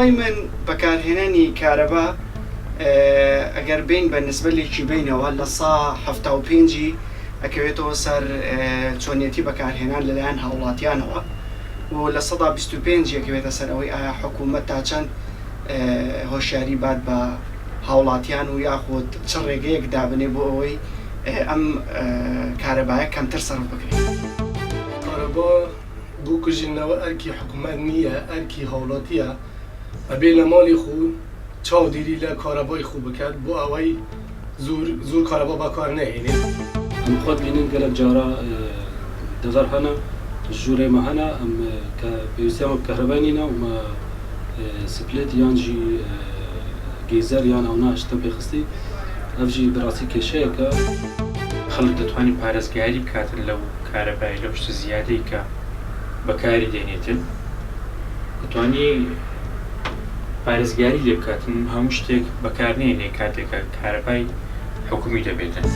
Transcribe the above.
بڕای من بەکارهێنانی کارەبا ئەگەر بین بە نسبەتێکی بینەوە لە 175 ئەکەوێتەوە سەر چۆنیەتی بەکارهێنان لەلایەن هاوڵاتیانەوە و لە 125 ئەکەوێتە سەر ئەوەی ئایا حکوومەت تا چەند هۆشیاری بات بە هاوڵاتیان و یاخود چ ڕێگەیەک دابنێ بۆ ئەوەی ئەم کارەبایە کەمتر سەرف بکرێت. کارەبا بۆ کوژێنەوە ئەرکی حکوومەت نییە، ئەرکی هاوڵاتیە، ئەبێ لە ماڵی خۆ چاودێری لە کارەبای خۆ بکات بۆ ئەوەی زۆر کارەبا بەکار نەهێنێت. ئەم خۆت بینن گەلک جارە دەڤەر هەنە ژوورێمە هەنە ئەم کە پێویستیان بە کارەبای نینە ومە سپلێت یان جی گێزەر یان ئەونا شتە پێخستی ئەڤژی بەڕاستی کێشەیەکە. خەڵک دەتوانین پارێزگاری بکاتن لەو کارەبای لەو شتە زیادەی کە بەکاری دێنێتن، دەتوانی پارێزگاری لێ بکاتن هەموو شتێک بەکار نێنێ کاتێکە کارەبای حکومی دەبێتن.